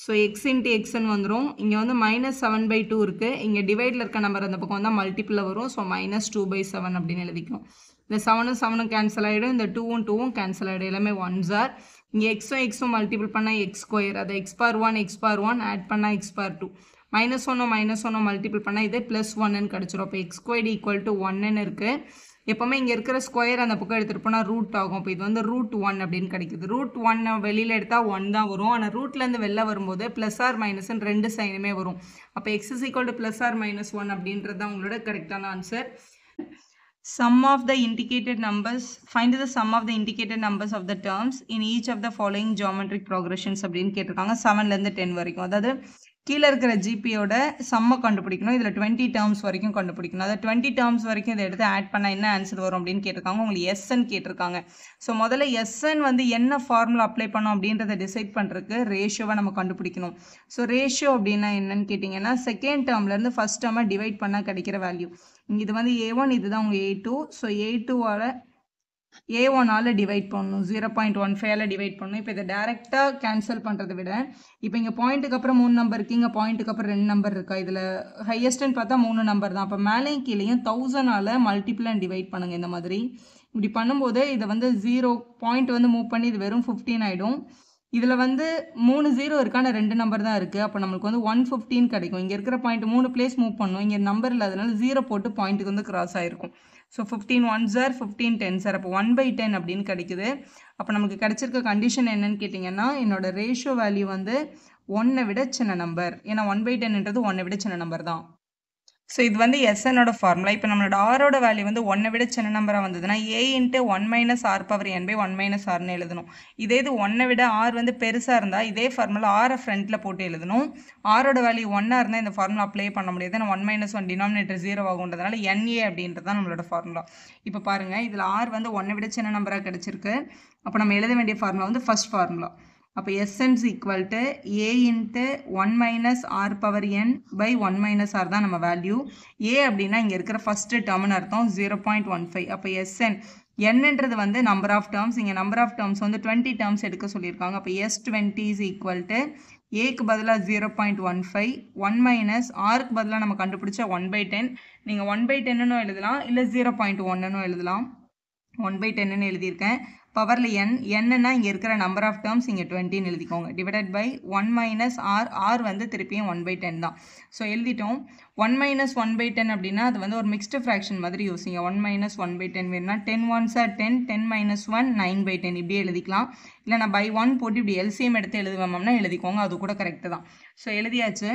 ஸோ எக்ஸ் × எக்ஸ்ன்னு வந்துடும். இங்கே வந்து -7/2 இருக்குது, இங்கே டிவைடில் இருக்க நம்பர் அந்த பக்கம் வந்தால் மல்டிப்பிளில் வரும். ஸோ -2/7 அப்படின்னு எழுதிக்கும். இந்த 7ம் 7ம் கேன்சல் ஆகிடும், இந்த 2ம் 2ம் கேன்சல் ஆகிடும், எல்லாமே 1s ஆர். இங்கே எக்ஸும் மல்டிபிள் பண்ணால் x², அதை x⁻1 ஆட் பண்ணால் x⁻2, -1 -1 மல்டிபிள் பண்ணால் இது +1ன்னு கிடச்சிரும். அப்போ x² = 1ன்னு இருக்குது. எப்போவுமே இங்கே இருக்கிற ஸ்கொயர் அந்த பக்கம் எடுத்துகிட்டு போனால் ரூட் ஆகும். இப்போ இது வந்து √1 அப்படின்னு கிடைக்குது. √1 வெளியில் எடுத்தால் 1 தான் வரும். ஆனால் ரூட்லேருந்து வெளில வரும்போது +or- ரெண்டு சைனுமே வரும். அப்போ x = +or-1 அப்படின்றது தான் உங்களோட கரெக்டான answer. Sum of the indicated numbers, find the sum of the indicated numbers of the terms in each of the following geometric progressions அப்படின்னு கேட்டிருக்காங்க. 7லேருந்து 10 வரைக்கும். அதாவது கீழே இருக்கிற ஜிபியோட சம்மை கண்டுபிடிக்கணும். இதில் 20 டேர்ம்ஸ் வரைக்கும் கண்டுபிடிக்கணும். அதாவது 20 டேர்ம்ஸ் வரைக்கும் இதை எடுத்து ஆட் பண்ணால் என்ன ஆன்சர் வரும் அப்படின்னு கேட்டிருக்காங்க. உங்களுக்கு எஸ்என் கேட்டிருக்காங்க. ஸோ முதல்ல எஸ்என் வந்து என்ன ஃபார்முலா அப்ளை பண்ணோம் அப்படின்றத டிசைட் பண்ணுறதுக்கு ரேஷியோவை நம்ம கண்டுபிடிக்கணும். ஸோ ரேஷியோ அப்படின்னா என்னன்னு கேட்டிங்கன்னா செகண்ட் டேர்ம்லேருந்து ஃபஸ்ட் டேர்மை டிவைட் பண்ணால் கிடைக்கிற வேல்யூ. இது வந்து A1, இதுதான் உங்கள் A2. ஸோ A2ஆல் A1ஆல் டிவைட் பண்ணணும், 0.15ஆல் டிவைட் பண்ணணும். இப்போ இதை டேரெக்டாக கேன்சல் பண்ணுறதை விட இப்போ இங்கே பாயிண்ட்டுக்கு அப்புறம் 3 நம்பர் இருக்குது, இங்கே பாயிண்ட்டுக்கு அப்புறம் 2 நம்பர் இருக்கா, இதில் ஹையஸ்ட்டுன்னு பார்த்தா 3 நம்பர் தான். அப்போ மேலேயும் கீழேயும் 1000ஆல் மல்டிபிள் அண்ட் டிவைட் பண்ணுங்கள். இந்த மாதிரி இப்படி பண்ணும்போது இதை வந்து 0 பாயிண்ட் வந்து மூவ் பண்ணி இது வெறும் 15 ஆகிடும். இதில் வந்து 3 0 இருக்கான 2 நம்பர் தான் இருக்குது. அப்போ நம்மளுக்கு வந்து 115 கிடைக்கும். இங்கே இருக்கிற பாயிண்ட் 3 பிளேஸ் மூவ் பண்ணும். இங்கே நம்பர் இல்லாதனால 0 போட்டு பாயிண்ட்டுக்கு வந்து கிராஸ் ஆகிருக்கும். So 15 1s are 15 10s are. அப்போ 1/10 அப்படின்னு கிடைக்குது. அப்போ நமக்கு கிடைச்சிருக்க கண்டிஷன் என்னன்னு கேட்டிங்கன்னா, என்னோட ரேஷியோ வேல்யூ வந்து 1 விட சின்ன நம்பர். ஏன்னா 1/10ன்றது 1 விட சின்ன நம்பர் தான். ஸோ இது வந்து எஸ்என்னோட ஃபார்முலா. இப்போ நம்மளோட ஆரோட வேல்யூ வந்து 1 விட சின்ன நம்பராக வந்ததுன்னா a × 1 - r பவர் n / 1 - rன்னு எழுதணும். இதே இது 1 விட r வந்து பெருசாக இருந்தால் இதே ஃபார்முலா ஆரை ஃப்ரண்ட்டில் போட்டு எழுதணும். ஆரோட வேல்யூ 1 இருந்தால் இந்த ஃபார்முலா அப்ளை பண்ண முடியாது. ஏன்னா 1 - 1 டினாமினேட்டர் 0 ஆகுன்றதுனால NA அப்படின்றது தான் நம்மளோட ஃபார்முலா. இப்போ பாருங்கள், இதில் r வந்து 1 விட சின்ன நம்பராக கிடச்சிருக்கு. அப்போ நம்ம எழுத வேண்டிய ஃபார்முலா வந்து ஃபர்ஸ்ட் ஃபார்முலா. அப்போ Sn is equal to a × 1 - r power n / 1 - r தான் நம்ம வேல்யூ. a அப்படின்னா இங்கே இருக்கிற ஃபஸ்ட்டு டேர்ம்னு அர்த்தம் 0.15. அப்போ Sn என்னன்றது வந்து நம்பர் ஆஃப் டேர்ம்ஸ். இங்கே நம்பர் ஆஃப் டேர்ம்ஸ் வந்து 20 டேர்ம்ஸ் எடுக்க சொல்லியிருக்காங்க. அப்போ S20 is equal to ஏக்கு பதிலாக 0.15 1 - ஆருக்கு பதிலாக நம்ம கண்டுபிடிச்ச 1/10. நீங்கள் 1/10ன்னு எழுதலாம், இல்லை 0.1ன்னு எழுதலாம். 1/10ன்னு எழுதியிருக்கேன். பவரில் என்னன்னா இங்கே இருக்கிற நம்பர் ஆஃப் டேர்ம்ஸ் இங்கே 20ன்னு எழுதிக்கோங்க. Divided by 1 - r. r வந்து திருப்பியும் 1/10 தான். ஸோ எழுதிட்டோம். 1 - 1/10 அப்படின்னா அது வந்து ஒரு மிக்ஸ்டு ஃப்ராக்ஷன் மாதிரி யோசிங்க. 1 - 1/10 வேணும்னா 10 1s are 10 10 - 1 9/10 இப்படியே எழுதிக்கலாம். இல்லை நான் by 1 போட்டு இப்படி எல்சிஎம் எடுத்து எழுதுவேம்னா எழுதிக்கோங்க, அது கூட கரெக்டு தான். ஸோ எழுதியாச்சு.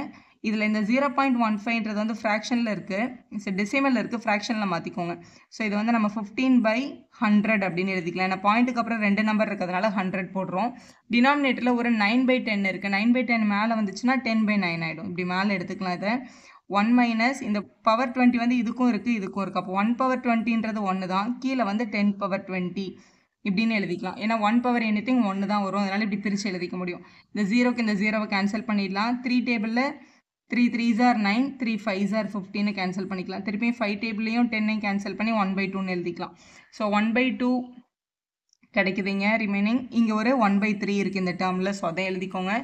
இதில் இந்த 0.15ன்றது வந்து ஃப்ராக்ஷனில் இருக்குது, டெசிமலில் இருக்குது, ஃப்ராக்ஷனில் மாற்றிக்கோங்க. ஸோ இது வந்து நம்ம 15/100 அப்படின்னு எழுதிக்கலாம். ஏன்னா பாயிண்ட்டுக்கு அப்புறம் 2 நம்பர் இருக்கிறதுனால 100 போடுறோம். டினாமினேட்டரில் ஒரு 9/10 இருக்குது. 9/10 மேலே வந்துச்சுன்னா 10/9 ஆகிடும். இப்படி மேலே எடுத்துக்கலாம். இதை 1 - இந்த பவர் 20 வந்து இதுக்கும் இருக்குது இதுக்கும் இருக்குது. அப்போ 1 பவர் 20ன்றது 1 தான். கீழே வந்து 10 பவர் 20 இப்படின்னு எழுதிக்கலாம். ஏன்னா 1 பவர் எனிதிங் 1 தான் வரும். அதனால் இப்படி பிரித்து எழுதிக்க முடியும். இந்த 0க்கு இந்த 0வை கேன்சல் பண்ணிடலாம். 3 டேபிளில் 3 3s are 9 3 5s are 15 cancel பண்ணிக்கலாம். திருப்பியும் 5 டேபிளையும் 10ஐயும் கேன்சல் பண்ணி 1/2ன்னு எழுதிக்கலாம். ஸோ 1/2 கிடைக்குதுங்க ரிமைனிங். இங்கே ஒரு 1/3 இருக்குது இந்த டேர்மில். ஸோ அதை எழுதிக்கோங்க.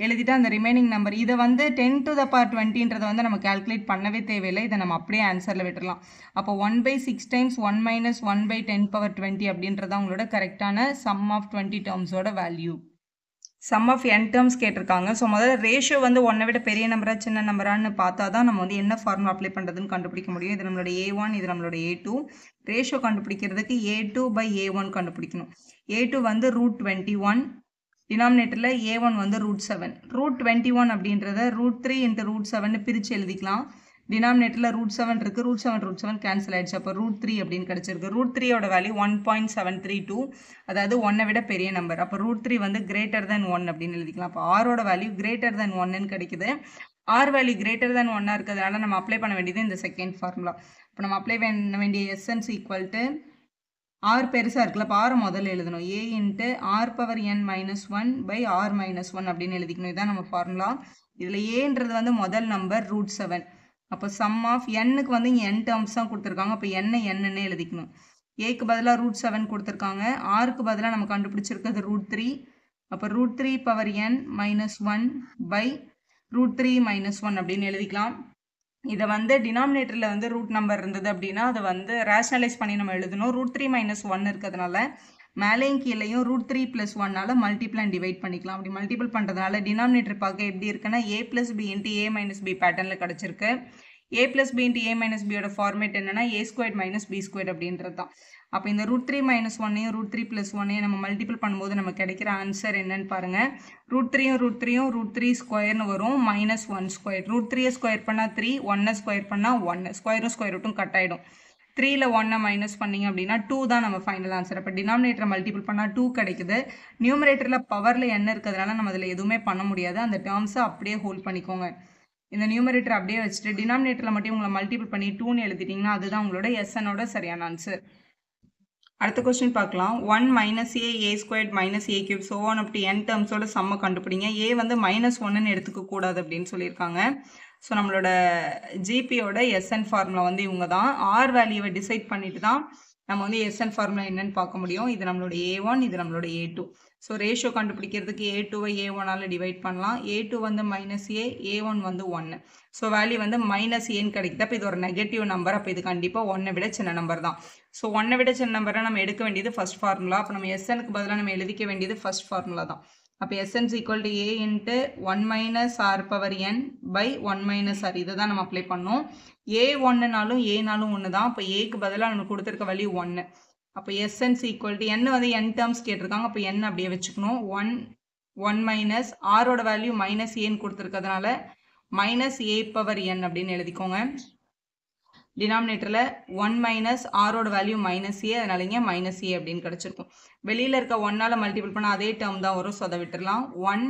எழுதிட்டு அந்த ரிமைனிங் நம்பர் இதை வந்து 10 to the power 20ன்றதை வந்து நம்ம கேல்குலேட் பண்ணவே தேவையில்லை. இதை நம்ம அப்படியே ஆன்சரில் விட்டுடலாம். அப்போ 1/6 டைம்ஸ் 1 - 1/10 பவர் 20 அப்படின்றது அவங்களோட கரெக்டான சம் ஆஃப் 20 டேர்ம்ஸோட வேல்யூ. சம் ஆஃப் n டேர்ம்ஸ் கேட்டிருக்காங்க. ஸோ முதல்ல ரேஷியோ வந்து 1 விட பெரிய நம்பரா சின்ன நம்பரான்னு பார்த்தா தான் நம்ம வந்து என்ன ஃபார்முலா அப்ளை பண்ணுறதுன்னு கண்டுபிடிக்க முடியும். இது நம்மளோட a1, இது நம்மளோட a2. ரேஷியோ கண்டுபிடிக்கிறதுக்கு a2/a1 கண்டுபிடிக்கணும். a2 வந்து √21, டினாமினேட்டரில் a1 வந்து √7. √21 அப்படின்றத √3 × √7ன்னு பிரித்து எழுதிக்கலாம். டினாமினேட்டரில் √7 இருக்குது, √7 கேன்சல் ஆகிடுச்சு. அப்போ √3 அப்படின்னு கிடச்சிருக்கு. √3யோட வேல்யூ 1.732, அதாவது 1 விட பெரிய நம்பர். அப்போ √3 வந்து கிரேட்டர் தென் 1 அப்படின்னு எழுதிக்கலாம். அப்போ ஆரோட வேல்யூ கிரேட்டர் தென் 1ன்னு கிடைக்குது. ஆர் வேல்யூ கிரேட்டர் தென் 1 இருக்கிறதுனால நம்ம அப்ளை பண்ண வேண்டியது இந்த செகண்ட் ஃபார்முலா. இப்போ நம்ம அப்ளை பண்ண வேண்டிய Sn ஈக்குவல் டு ஆர் பெருசாக இருக்குல்ல, அப்போ ஆரை முதல்ல எழுதணும். a × r power n - 1/r - 1 அப்படின்னு எழுதிக்கணும். இதுதான் நம்ம ஃபார்முலா. இதில் ஏன்றது வந்து முதல் நம்பர் √7. அப்போ சம் ஆஃப் என்னுக்கு வந்து இங்கே n டேர்ம்ஸ் தான் கொடுத்துருக்காங்க. அப்போ என்னன்னு எழுதிக்கணும். ஏக்கு பதிலாக √7 கொடுத்துருக்காங்க. ஆருக்கு பதிலாக நம்ம கண்டுபிடிச்சிருக்கிறது √3. அப்போ √3 பவர் n - 1/√3 - 1 அப்படின்னு எழுதிக்கலாம். இதை வந்து டினாமினேட்டரில் வந்து ரூட் நம்பர் இருந்தது அப்படின்னா அதை வந்து ரேஷனலைஸ் பண்ணி நம்ம எழுதணும். √3 - 1 இருக்கிறதுனால மேலேயும் கீழேயும் √3 + 1ஆல் மல்டிபிள் அண்ட் டிவைட் பண்ணிக்கலாம். அப்படி மல்டிபிள் பண்ணுறதுனால டினாமினேட்டர் பார்க்க எப்படி இருக்குன்னா a + b × a - b பேட்டர்னில் கிடச்சிருக்கு. a + b × a - bயோட ஃபார்மேட் என்னன்னா a² - b² அப்படின்றது தான். அப்போ இந்த √3 - 1ஐயும் √3 + 1ஐயும் நம்ம மல்டிபிள் பண்ணும்போது நமக்கு கிடைக்கிற ஆன்சர் என்னன்னு பாருங்கள். √3யும் √3 வரும், -1². √3 ஸ்கொயர் பண்ணால் 3, 1 ஸ்கொயர் பண்ணால் 1, ஸ்கொயரும் ஸ்கொயர் ரூட்டும் கட் ஆகிடும். 3ல் 1 மைனஸ் பண்ணிங்க அப்படின்னா 2 தான் நம்ம ஃபைனல் ஆன்சர். அப்போ டினாமினேட்டரை மல்டிபிள் பண்ணால் 2 கிடைக்குது. நியூமரேட்டரில் பவரில் என்ன இருக்கிறதுனால நம்ம அதில் எதுவுமே பண்ண முடியாது. அந்த டேர்ம்ஸை அப்படியே ஹோல்ட் பண்ணிக்கோங்க. இந்த நியூமரேட்டர் அப்படியே வச்சுட்டு டினாமினேட்டரில் மட்டும் உங்களை மல்டிபிள் பண்ணி 2ன்னு எழுதிட்டிங்கன்னா அதுதான் உங்களோட எஸ்எனோட சரியான ஆன்சர். அடுத்த கொஸ்டின் பார்க்கலாம். 1 - a a² - a³ so on up to n டேர்ம்ஸோட சம்மை கண்டுபிடிங்க. a வந்து -1ன்னு எடுத்துக்க கூடாது அப்படின்னு சொல்லியிருக்காங்க. ஸோ நம்மளோட ஜிபியோட எஸ்என் ஃபார்முலா வந்து இவங்க தான். ஆர் வேல்யூவை டிசைட் பண்ணிட்டு தான் நம்ம வந்து எஸ்என் ஃபார்முலா என்னன்னு பார்க்க முடியும். இது நம்மளோட a1, இது நம்மளோட a2. ஸோ ரேஷியோ கண்டுபிடிக்கிறதுக்கு a2வை a1ஆல் டிவைட் பண்ணலாம். a2 வந்து -a, a1 வந்து 1. ஸோ வேல்யூ வந்து -aன்னு கிடைக்குது. அப்போ இது ஒரு நெகட்டிவ் நம்பர். அப்போ இது கண்டிப்பாக 1 விட சின்ன நம்பர் தான். ஸோ 1 விட சின்ன நம்பரை நம்ம எடுக்க வேண்டியது ஃபர்ஸ்ட் ஃபார்முலா. அப்போ நம்ம எஸ்எனுக்கு பதிலாக நம்ம எழுதிக்க வேண்டியது ஃபர்ஸ்ட் ஃபார்முலா தான். அப்போ Sn is equal to A into 1 minus R power n by 1 minus R. இதை தான் நம்ம அப்ளை பண்ணோம். A 1நாலும் Aனாலும் ஒன்று தான். அப்போ Aக்கு பதிலாக நமக்கு கொடுத்துருக்க வேல்யூ 1. அப்போ Sn is equal to n வந்து n டேர்ம்ஸ் கேட்டிருக்காங்க. அப்போ n அப்படியே வச்சுக்கணும். 1 மைனஸ் ஆரோட வேல்யூ மைனஸ் ஏன்னு கொடுத்துருக்கிறதுனால மைனஸ் A power n அப்படின்னு எழுதிக்கோங்க. டினாமினேட்டரில் 1 மைனஸ் ஆரோட வேல்யூ மைனஸ் ஏ, அதனால இங்கே மைனஸ் ஏ அப்படின்னு கிடச்சிருக்கும். வெளியில் இருக்க 1ஆல் மல்டிபிள் பண்ணால் அதே டேர்ம் தான் வரும். ஸோ அதை விட்டுடலாம். 1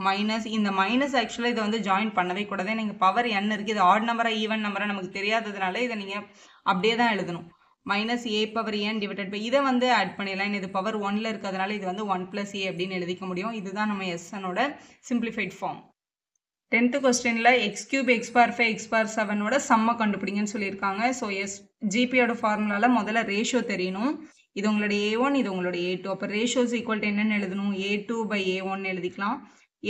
மைனஸ் இந்த மைனஸ் ஆக்சுவலாக இதை வந்து ஜாயின் பண்ணவே கூடாது. நீங்கள் பவர் n இருக்குது, இது ஆட் நம்பராக ஈவன் நம்பராக நமக்கு தெரியாததுனால இதை நீங்கள் அப்படியே தான் எழுதணும். Minus a power n divided by இதை வந்து ஆட் பண்ணிடலாம். இது பவர் 1ல் இருக்கிறதுனால இது வந்து 1 + a அப்படின்னு எழுதிக்க முடியும். இதுதான் நம்ம Snோட சிம்பிளிஃபைட் ஃபார்ம். 10th கொஸ்டினில் x cube x bar 5 x bar 7ஓட சம்மை கண்டுபிடிங்கன்னு சொல்லியிருக்காங்க. ஸோ ஜிபியோட ஃபார்முலாவில் முதல்ல ரேஷியோ தெரியணும். இது உங்களோட A1, இது உங்களோட A2. அப்போ ரேஷியோஸ் ஈக்குவல் டு என்னென்னு எழுதணும்? A2 by A1 எழுதிக்கலாம்.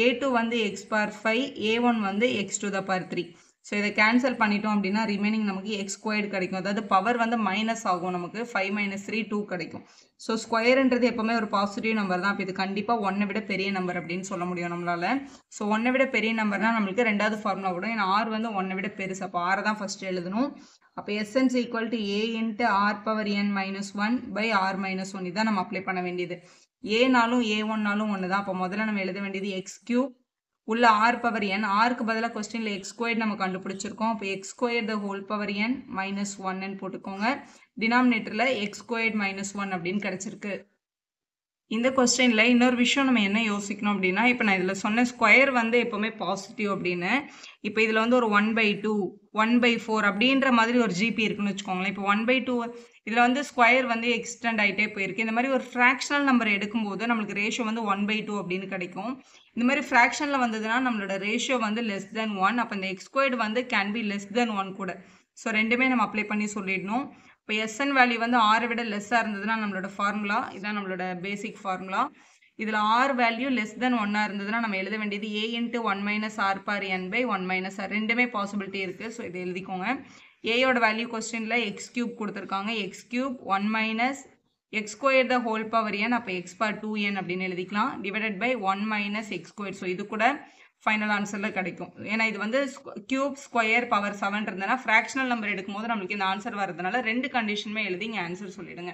A2 வந்து x bar 5, A1 வந்து x to the power 3. So இதை கேன்சல் பண்ணிட்டோம் அப்படின்னா ரிமைனிங் நமக்கு x ஸ்கொயர்டு கிடைக்கும். அதாவது பவர் வந்து மைனஸ் ஆகும், நமக்கு 5 - 3 2 கிடைக்கும். ஸோ ஸ்கொயர்ன்றது எப்போவுமே ஒரு பாசிட்டிவ் நம்பர் தான். அப்போ இது கண்டிப்பாக 1 விட பெரிய நம்பர் அப்படின்னு சொல்ல முடியும் நம்மளால். ஸோ 1 விட பெரிய நம்பர்னால் நம்மளுக்கு ரெண்டாவது ஃபார்முலா கூட, ஏன்னா R வந்து 1 விட பெருசு. அப்போ R தான் ஃபஸ்ட்டு எழுதணும். அப்போ Sn is equal to A into R power n minus 1 by R minus 1. இதான் நம்ம அப்ளை பண்ண வேண்டியது. ஏனாலும் A1நாலும் ஒன்று தான். அப்போ முதல்ல நம்ம எழுத வேண்டியது x cube உள்ள R power n. Rக்கு பதிலாக கொஸ்டினில் x ஸ்கொயர்டு நம்ம கண்டுபிடிச்சிருக்கோம். அப்போ x square the whole power n minus 1ன்னு போட்டுக்கோங்க. டினாமினேட்டரில் x ஸ்கொயர்டு minus 1 அப்படின்னு கிடச்சிருக்கு. இந்த கொஸ்டினில் இன்னொரு விஷயம் நம்ம என்ன யோசிக்கணும் அப்படின்னா, இப்போ நான் இதில் சொன்ன ஸ்கொயர் வந்து எப்போவுமே பாசிட்டிவ் அப்படின்னு, இப்போ இதில் வந்து ஒரு 1/2 1/4 அப்படின்ற மாதிரி ஒரு ஜிபி இருக்குன்னு வச்சுக்கோங்களேன். இப்போ 1/2 இதில் வந்து ஸ்கொயர் வந்து எக்ஸ்டெண்ட் ஆகிட்டே போயிருக்கு. இந்த மாதிரி ஒரு ஃப்ராக்ஷனல் நம்பர் எடுக்கும்போது நம்மளுக்கு ரேஷியோ வந்து 1/2 அப்படின்னு கிடைக்கும். இந்த மாதிரி ஃப்ராக்ஷனில் வந்ததுன்னா நம்மளோட ரேஷியோ வந்து லெஸ் தென் 1. அப்போ இந்த எக்ஸ் ஸ்கொயர்டு வந்து கேன் பி லெஸ் தென் 1 கூட. ஸோ ரெண்டுமே நம்ம அப்ளை பண்ணி சொல்லிடணும். இப்போ Sn வேல்யூ வந்து R விட லெஸ்ஸாக இருந்ததுன்னா நம்மளோட ஃபார்முலா இதான், நம்மளோட பேசிக் ஃபார்முலா. இதில் R வேல்யூ லெஸ் தென் 1 இருந்ததுன்னா நம்ம எழுத வேண்டியது A into 1 minus R power n by 1 minus R. ரெண்டுமே பாசிபிலிட்டி இருக்குது. ஸோ இதை எழுதிக்கோங்க. ஏயோட வேல்யூ கொஸ்டினில் எக்ஸ் கியூப் கொடுத்துருக்காங்க. X cube 1 minus x square the whole power n, அப்போ x power 2n அப்படின்னு எழுதிக்கலாம். Divided by 1 minus x square. So இது கூட ஃபைனல் ஆன்சரில் கிடைக்கும். ஏன்னா இது வந்து கியூப் ஸ்கொயர் பவர் 7 இருந்ததுன்னா ஃப்ராக்ஷனல் நம்பர் எடுக்கும்போது நம்மளுக்கு இந்த ஆன்சர் வரதுனால ரெண்டு கண்டிஷனுமே எழுதி இங்கே ஆன்சர் சொல்லிடுங்க.